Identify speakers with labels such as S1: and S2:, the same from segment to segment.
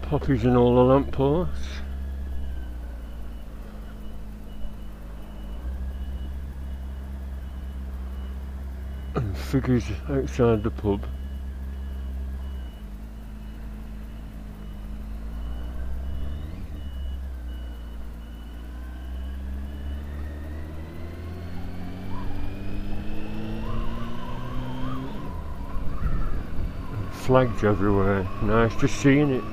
S1: Poppies and all the lampposts. And figures outside the pub. And flags everywhere. Nice just seeing it.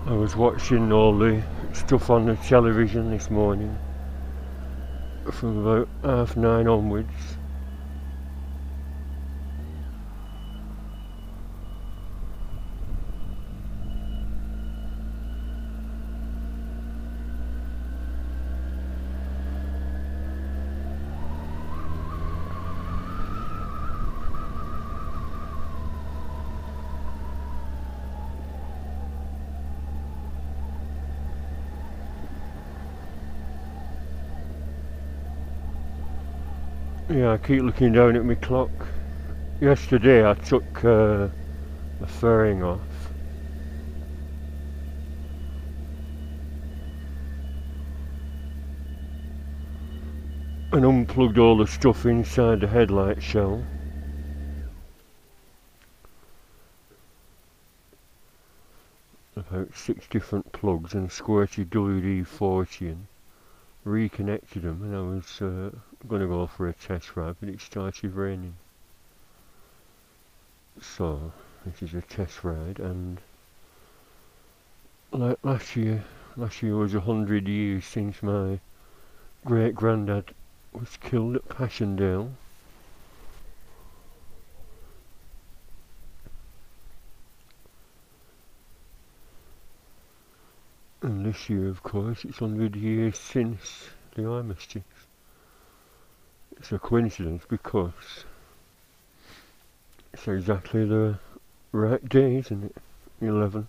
S1: I was watching all the stuff on the television this morning from about 9:30 onwards. Yeah, I keep looking down at my clock. Yesterday I took the fairing off and unplugged all the stuff inside the headlight shell. About 6 different plugs, and squirted WD-40 and reconnected them, and I was going to go for a test ride, but it started raining. So this is a test ride, and like last year was 100 years since my great granddad was killed at Passchendaele. And this year, of course, it's 100 years since the armistice. It's a coincidence because it's exactly the right day, isn't it? 11.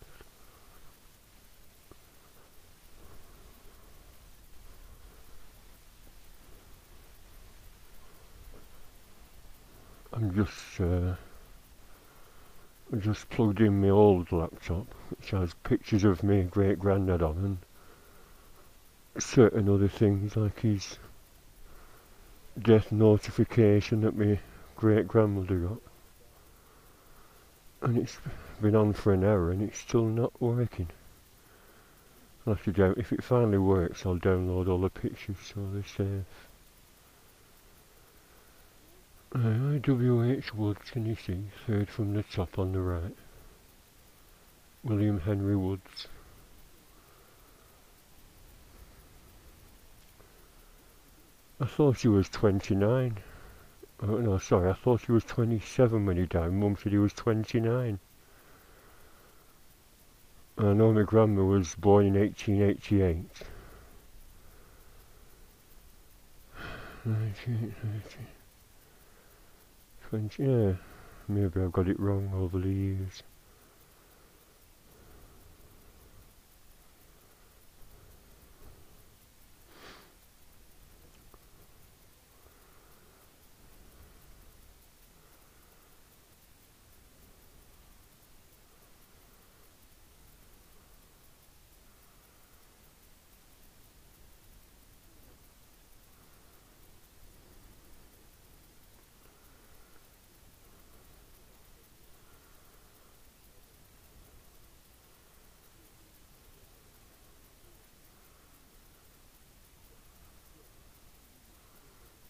S1: I just plugged in my old laptop, which has pictures of me great granddad on, and certain other things like his death notification that my great grandmother got. And it's been on for an hour and it's still not working. I'll have to if it finally works, I'll download all the pictures so they're safe. W.H. Woods, can you see? Third from the top on the right. William Henry Woods. I thought he was 29. Oh no, sorry, I thought he was 27 when he died. Mum said he was 29. I know my grandma was born in 1888. 20, yeah, maybe I've got it wrong over the years.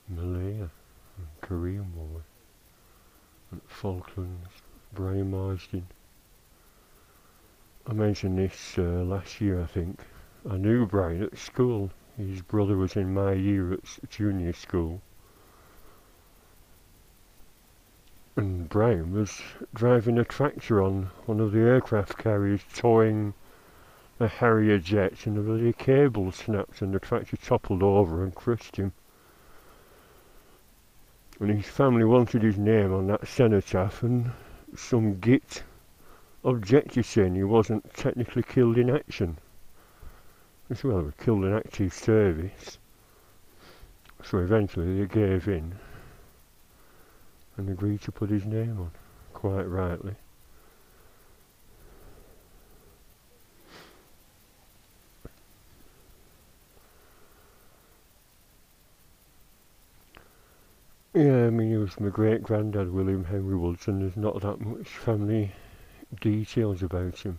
S1: Malaya, Korean War, and Falklands, Brian Marsden. I mentioned this last year, I think. I knew Brian at school. His brother was in my year at junior school. And Brian was driving a tractor on one of the aircraft carriers towing a Harrier jet, and the bloody cable snapped and the tractor toppled over and crushed him. And his family wanted his name on that cenotaph, and some git objected saying he wasn't technically killed in action. As well, he was killed in active service. So eventually they gave in and agreed to put his name on, quite rightly. Yeah, I mean, he was my great granddad, William Henry Woods, and there's not that much family details about him.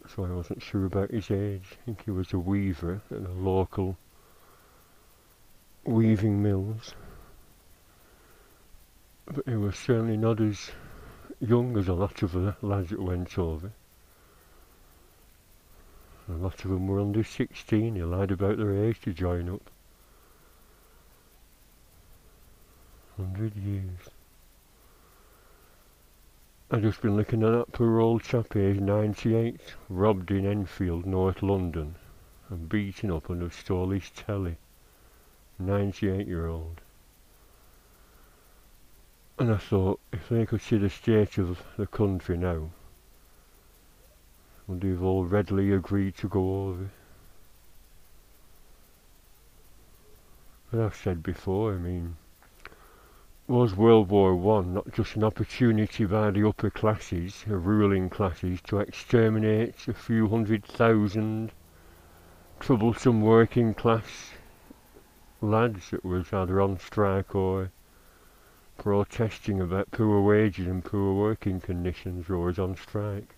S1: So I wasn't sure about his age. I think he was a weaver at the local weaving mills. But he was certainly not as young as a lot of the lads that went over. A lot of them were under 16. He lied about their age to join up. 100 years. I've just been looking at that poor old chap, aged 98, robbed in Enfield, North London, and beaten up and have stole his telly. 98-year-old. And I thought, if they could see the state of the country now, would they have all readily agreed to go over? But I've said before, I mean, was World War One not just an opportunity by the upper classes, the ruling classes, to exterminate a few 100,000 troublesome working class lads that was either on strike or protesting about poor wages and poor working conditions, or was on strike?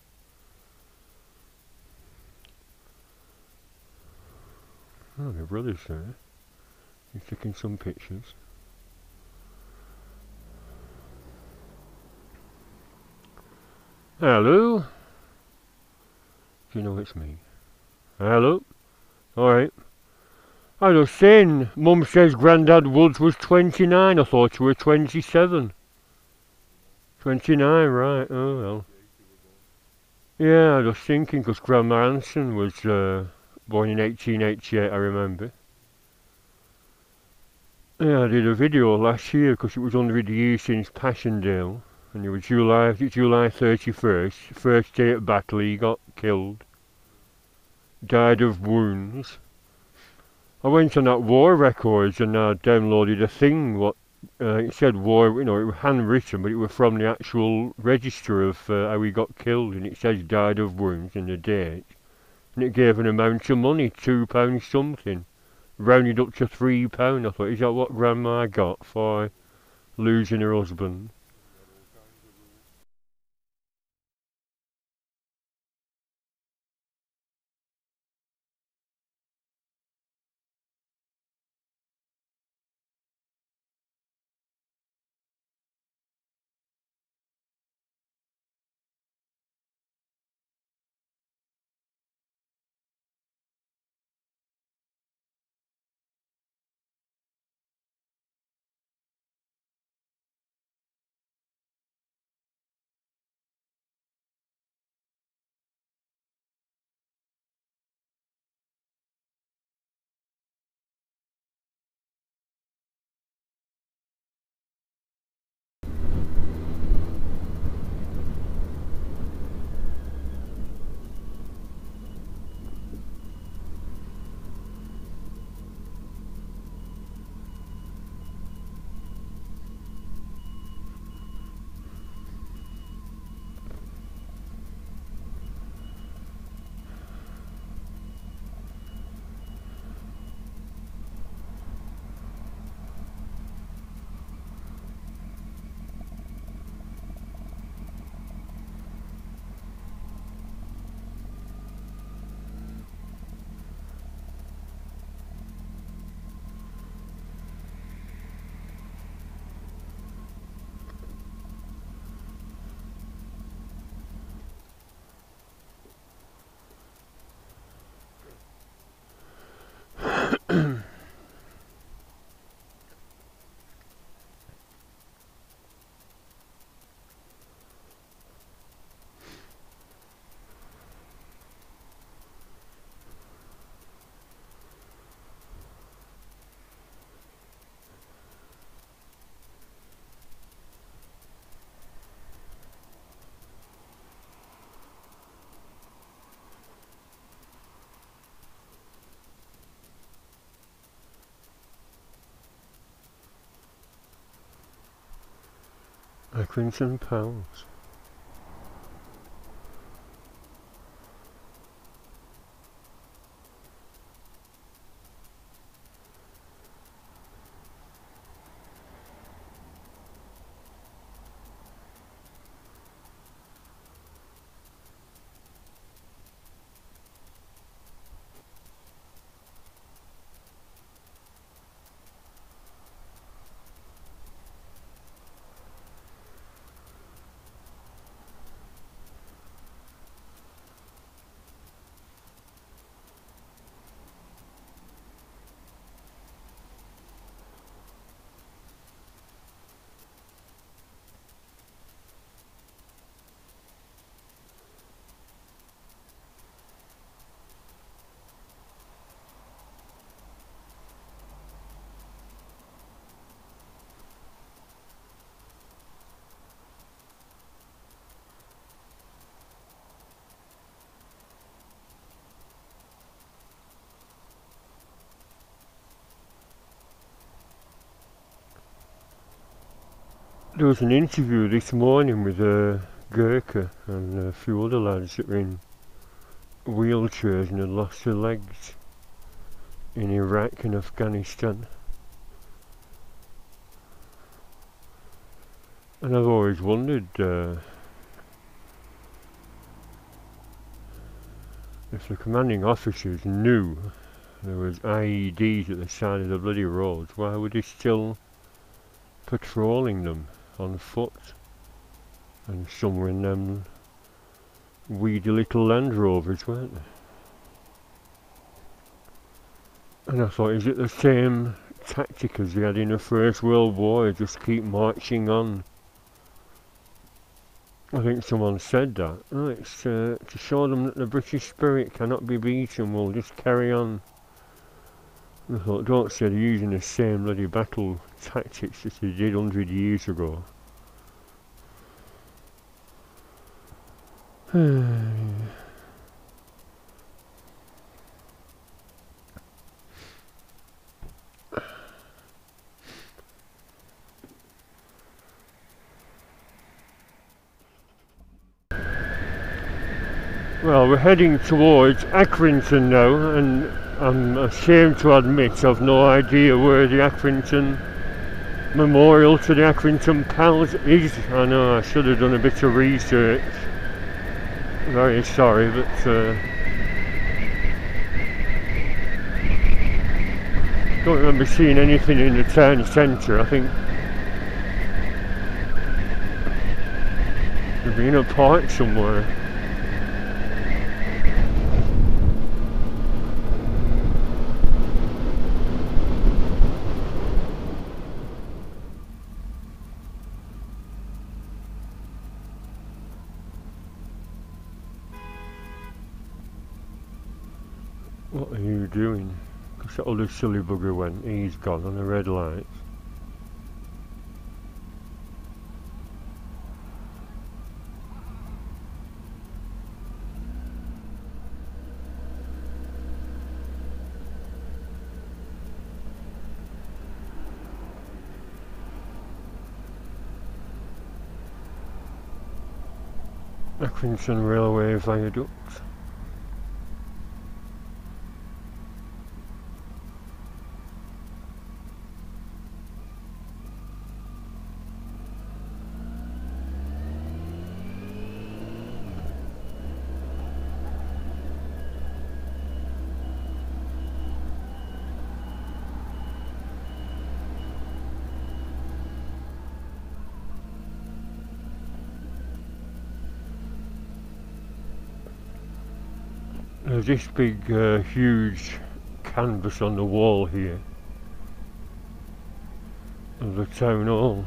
S1: Oh, my brother's there. He's taking some pictures. Hello? Do you know it's me? Hello? Alright. I was saying, Mum says Grandad Woods was 29. I thought you were 27. 29, right. Oh well. Yeah, I was thinking, because Grandma Anson was born in 1888, I remember. Yeah, I did a video last year, because it was 100 years since Passchendaele. And it was July 31st, first day at battle, he got killed. Died of wounds. I went on that war records and I downloaded a thing, what it said war, it was handwritten, but it was from the actual register of how he got killed, and it says died of wounds and the date. And it gave an amount of money, £2 something. Rounded up to £3. I thought, is that what Grandma got for losing her husband? Accrington Pals. There was an interview this morning with Gurkha and a few other lads that were in wheelchairs and had lost their legs in Iraq and Afghanistan. And I've always wondered if the commanding officers knew there was IEDs at the side of the bloody roads, why were they still patrolling them on foot? And some were in them weedy little Land Rovers, weren't they? And I thought, is it the same tactic as they had in the First World War, just keep marching on? I think someone said that. Oh, it's to show them that the British spirit cannot be beaten, we'll just carry on. And I thought, don't say they're using the same bloody battle tactics that they did 100 years ago. Well, we're heading towards Accrington now, and I'm ashamed to admit I've no idea where the Accrington Memorial to the Accrington Pals is. I know I should have done a bit of research. Very sorry, but don't remember seeing anything in the town centre. I think they'll be in a park somewhere. What are you doing? Because that other silly bugger went, he's gone on a red light. Accrington Railway Viaduct. There's this big huge canvas on the wall here of the town hall.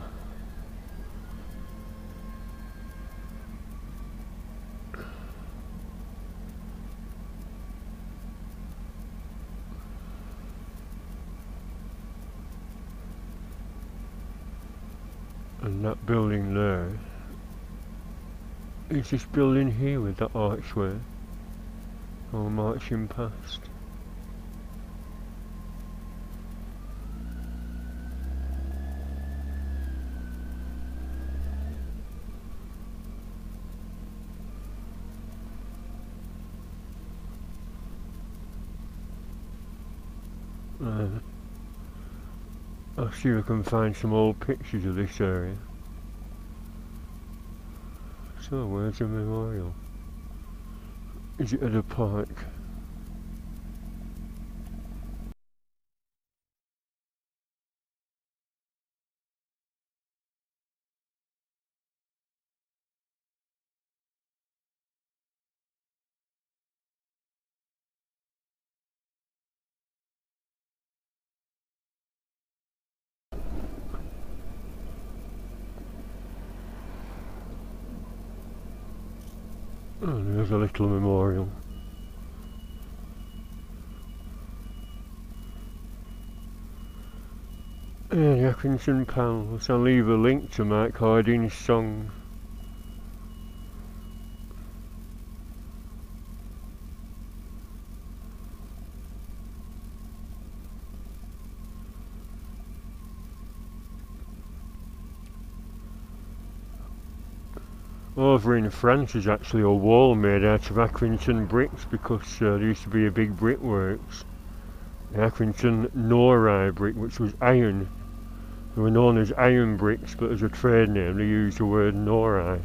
S1: And that building there is this building here with that archway. All marching past. I'll see if I can find some old pictures of this area. So, where's the memorial? Is it at a park? Oh, there's a little memorial. Yeah, the Accrington Pals. I'll leave a link to Mike Harding's song. Over in France is actually a wall made out of Accrington bricks because there used to be a big brickworks. The Accrington Norai brick, which was iron. They were known as iron bricks, but as a trade name they used the word Norai.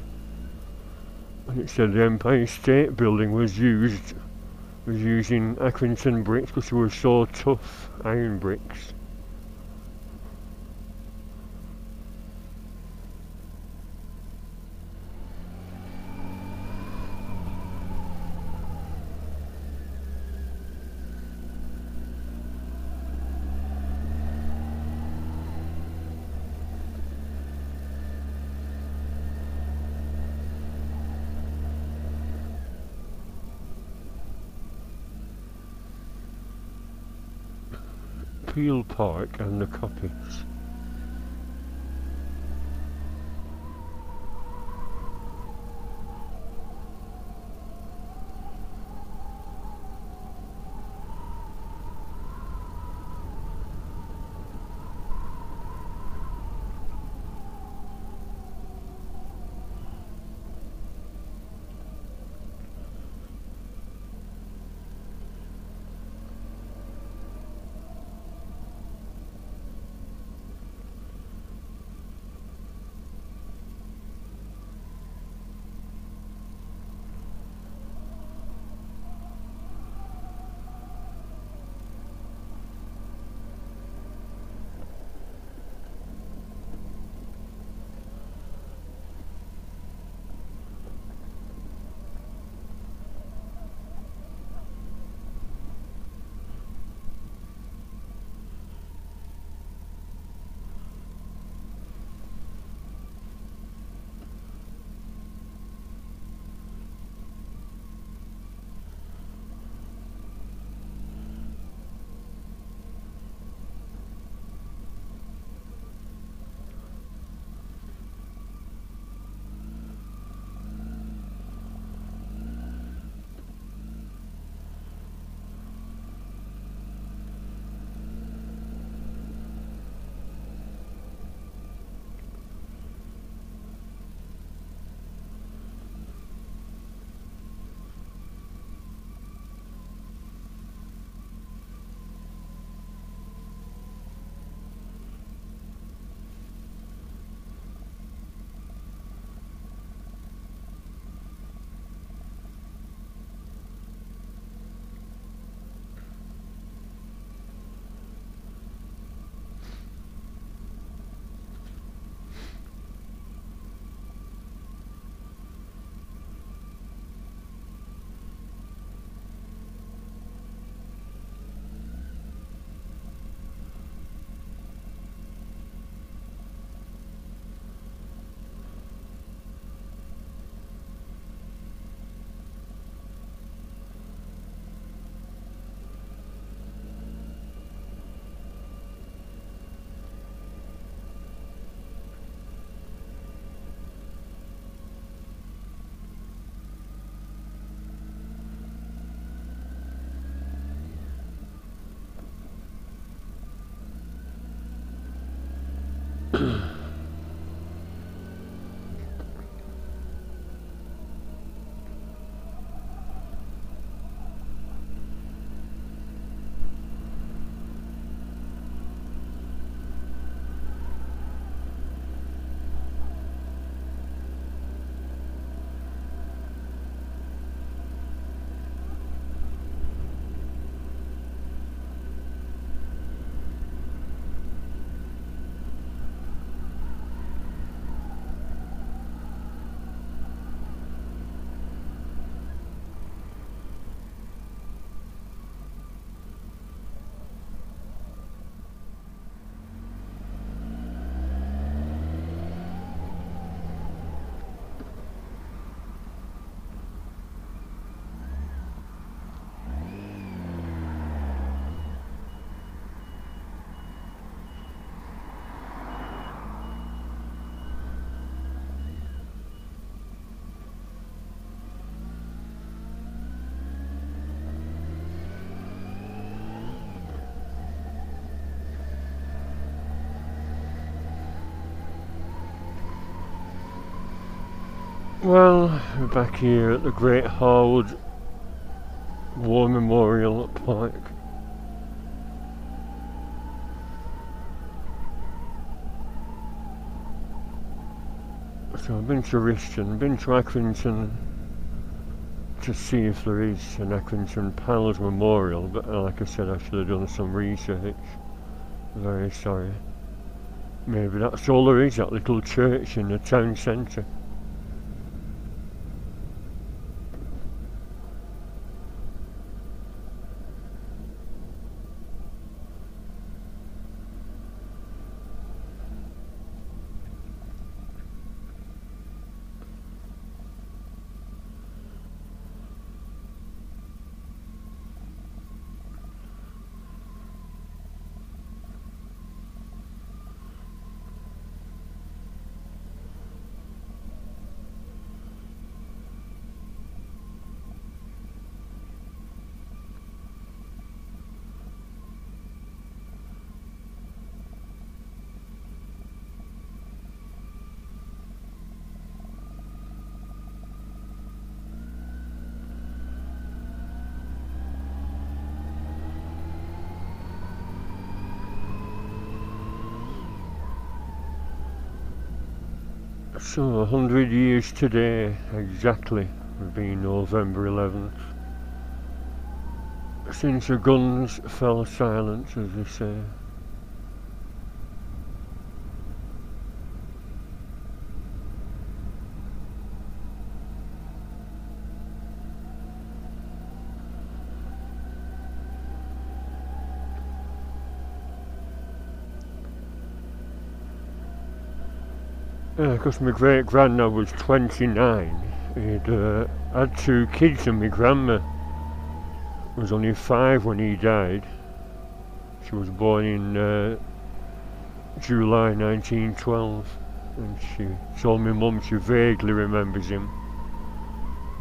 S1: And it said the Empire State Building was using Accrington bricks because they were so tough, iron bricks. Peel Park and the Coppice. Well, we're back here at the Great Harwood War Memorial Park. So I've been to Rishton, been to Accrington to see if there is an Accrington Pals Memorial, but like I said, I should have done some research. Very sorry. Maybe that's all there is, that little church in the town centre. So 100 years today, exactly, would be November 11th, since the guns fell silent, as they say. Because my great grandad was 29, he'd had 2 kids, and my grandma was only 5 when he died. She was born in July 1912, and she told my mum she vaguely remembers him.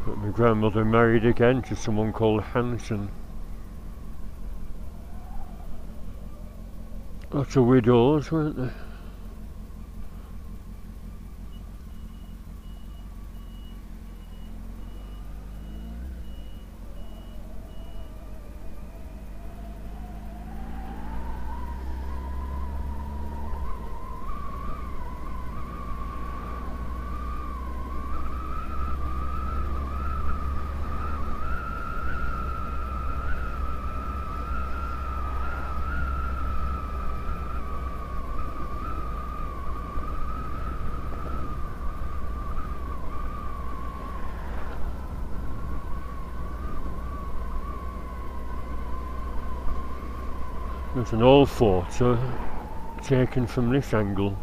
S1: But my grandmother married again to someone called Hanson. Lots of widows, weren't there? There's an old photo taken from this angle.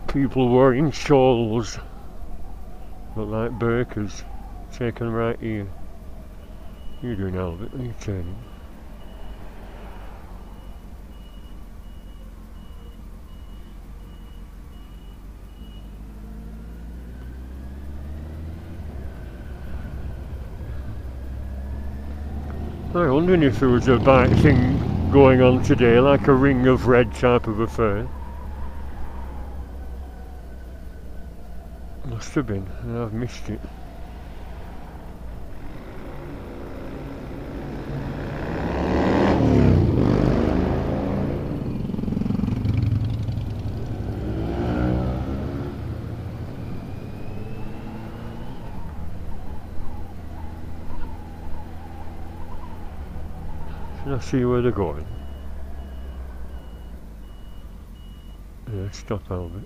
S1: People wearing shawls, look like burkas, taken right here. You're doing Albert, are you turning? I'm wondering if there was a bike thing going on today, like a ring of red type of affair. Must have been, and I've missed it. Should I see where they're going? Yeah, stop Albert.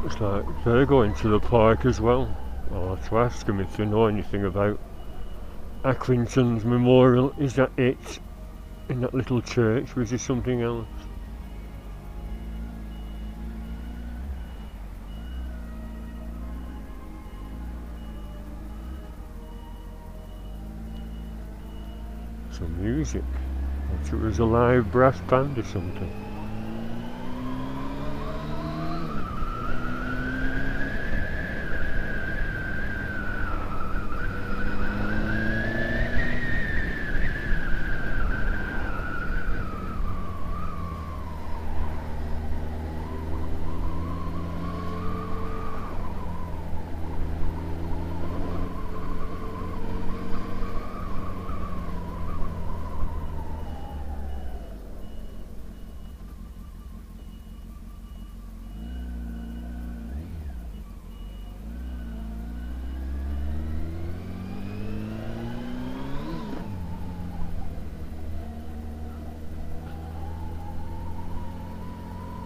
S1: It's like they're going to the park as well. I'll have to ask them if they know anything about Accrington's memorial. Is that it? In that little church? Was there something else? some music. Like it was a live brass band or something.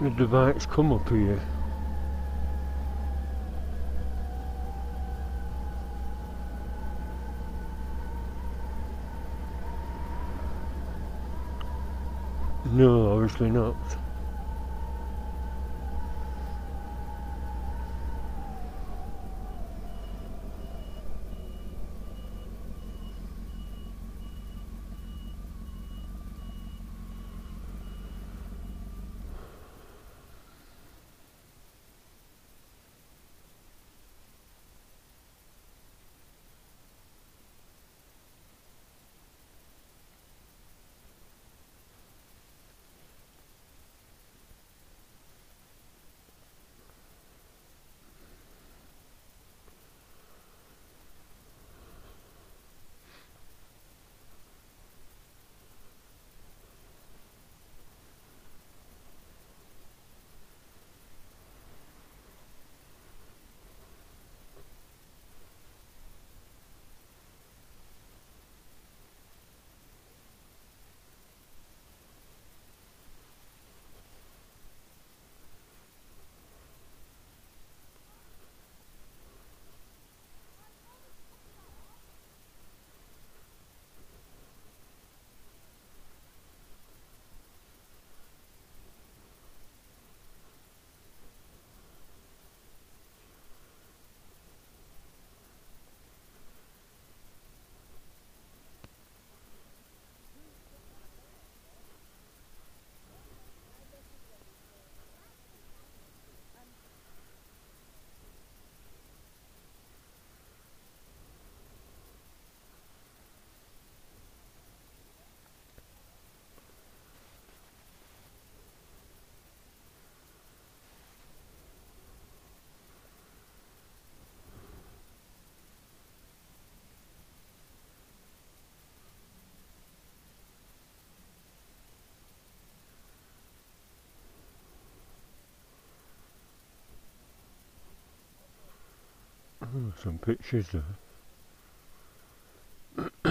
S1: Did the bikes come up here? No, obviously not. Oh, some pictures there. I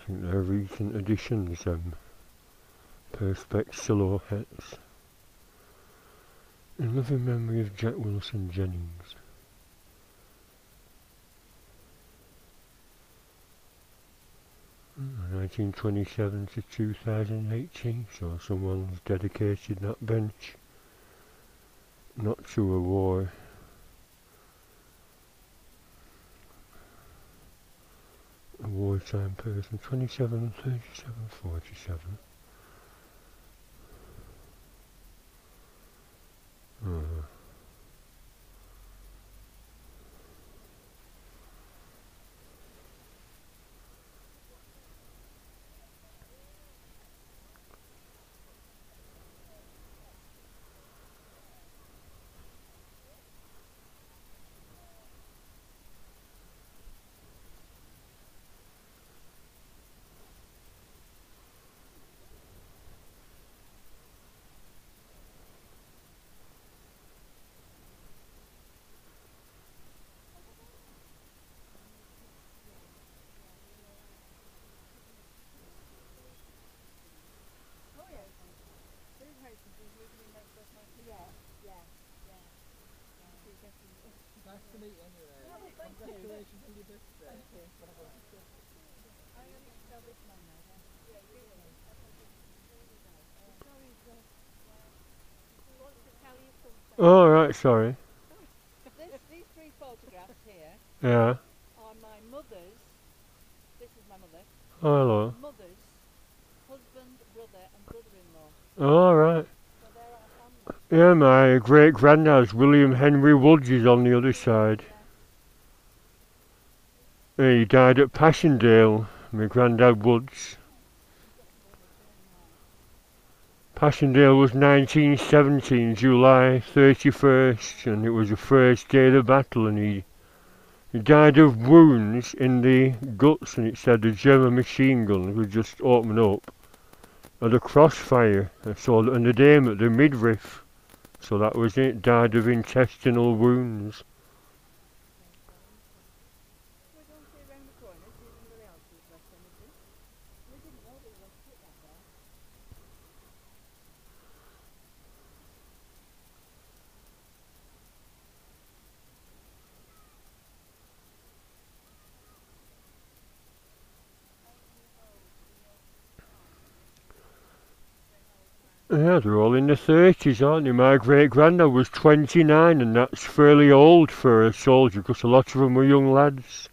S1: think they're recent additions, Perspex silhouettes. In loving memory of Jack Wilson Jennings. Mm, 1927 to 2018, so someone's dedicated that bench not to a war. A wartime person. 27, 37, 47.
S2: Nice to meet you anyway. Yeah, well, congratulations on your birthday. I only tell this man now. Yeah, really.
S1: Oh, right, sorry.
S2: These three photographs here
S1: Yeah.
S2: are my mother's. This is my mother.
S1: Oh, hello.
S2: Mother's husband, brother, and brother-in-law.
S1: Oh, right.
S2: So they're our family.
S1: Yeah, my great granddad's William Henry Woods is on the other side. He died at Passchendaele, my granddad Woods. Passchendaele was 1917, July 31st, and it was the first day of the battle, and he died of wounds in the guts, and it said the German machine guns were just opening up at a crossfire, and they'd aim at the midriff, so that was it, died of intestinal wounds.
S2: We're going to see around the corner, see if anybody else has left anything. We didn't know they were going to put that there.
S1: Yeah, they're all in their 30s, aren't they? My great granddad was 29, and that's fairly old for a soldier, because a lot of them were young lads.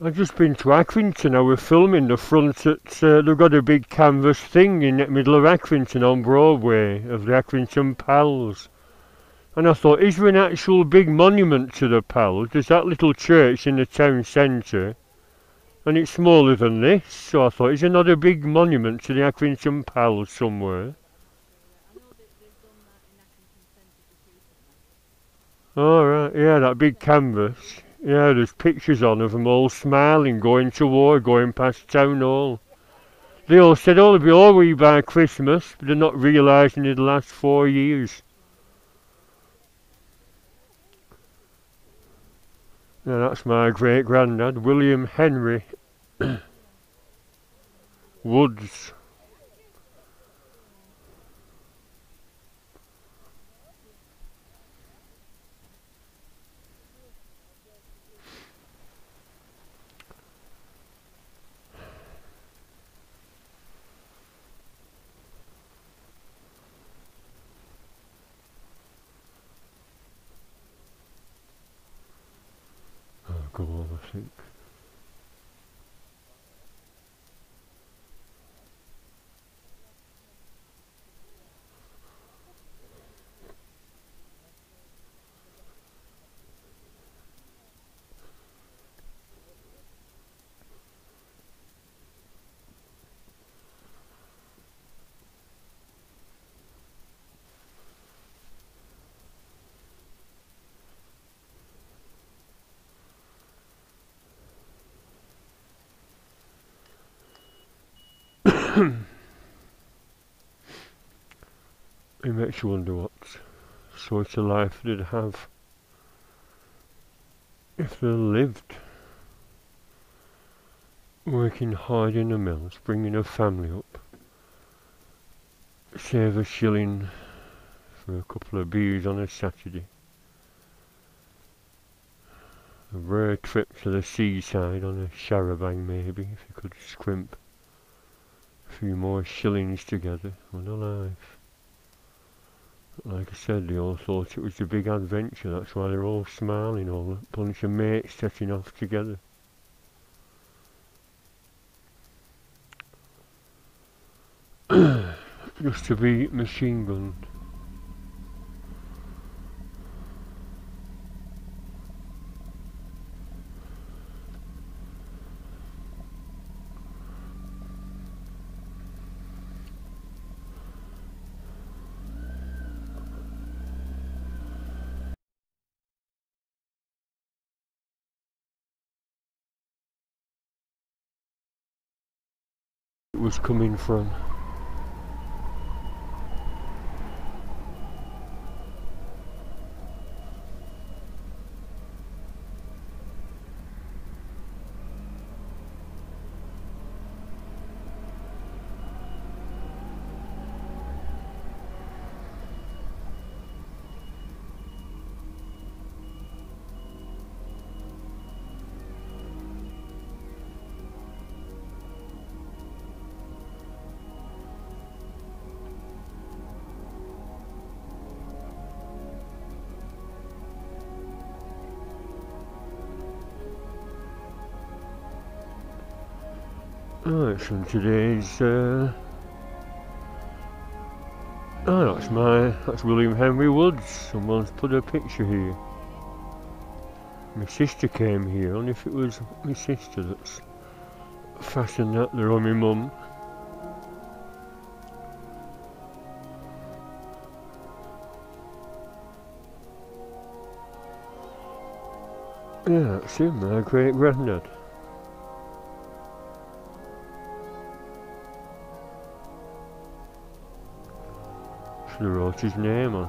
S1: I've just been to Accrington. I was filming the front they've got a big canvas thing in the middle of Accrington on Broadway of the Accrington Pals. And I thought, is there an actual big monument to the Pals? There's that little church in the town centre, and it's smaller than this. So I thought, is there not a big monument to the Accrington Pals somewhere?
S2: I know that they've done that in Accrington Centre just recently.
S1: Oh, right, yeah, that big canvas. Yeah, there's pictures on of them all smiling, going to war, going past Town Hall. They all said, oh, they'll be all we by Christmas, but they're not realising in the last 4 years. Yeah, that's my great granddad, William Henry Woods. Oh, go on, I think. It makes you wonder what sort of life they'd have if they lived working hard in the mills, bringing a family up, save a shilling for a couple of beers on a Saturday, a rare trip to the seaside on a charabanc maybe, if you could scrimp. few more shillings together, and alive. Like I said, they all thought it was a big adventure, that's why they're all smiling, all a bunch of mates setting off together. Just to be machine gunned. It was coming from. Alright, so today's oh, that's William Henry Woods. Someone's put a picture here. My sister came here, only if it was my sister that's fastened that there on my mum. Yeah, that's him, my great granddad. Should have wrote his name on.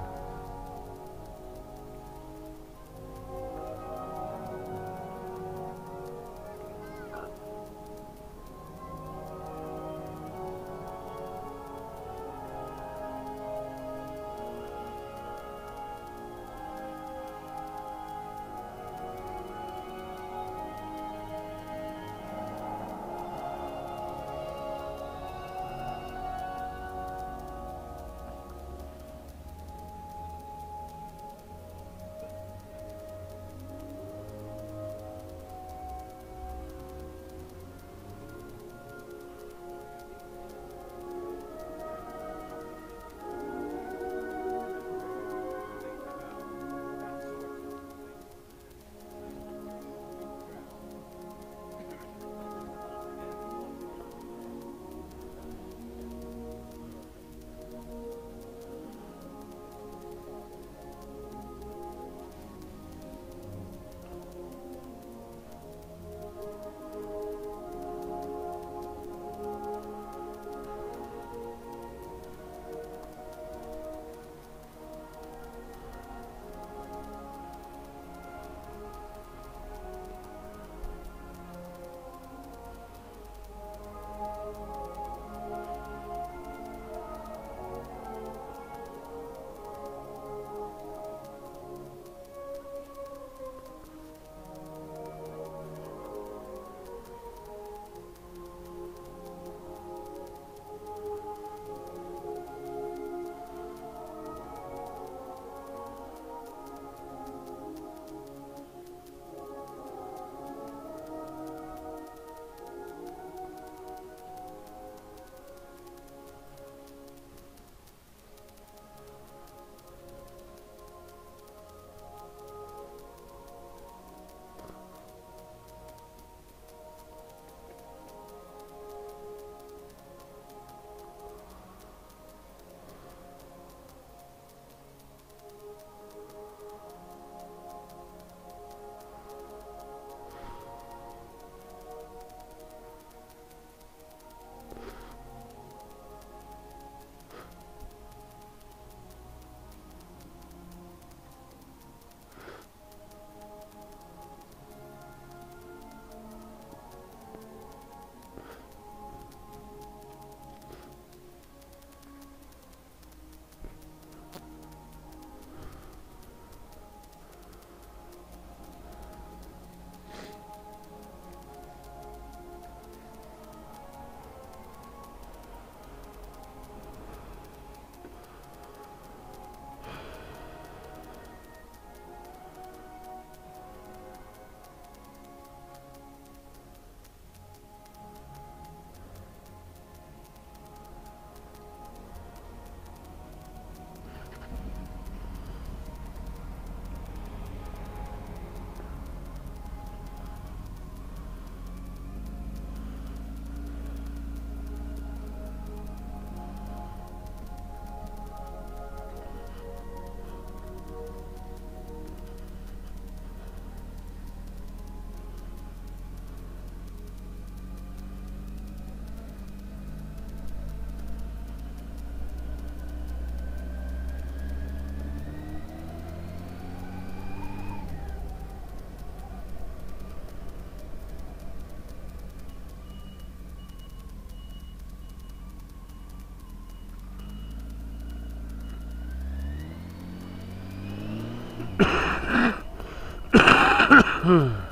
S1: Hmm.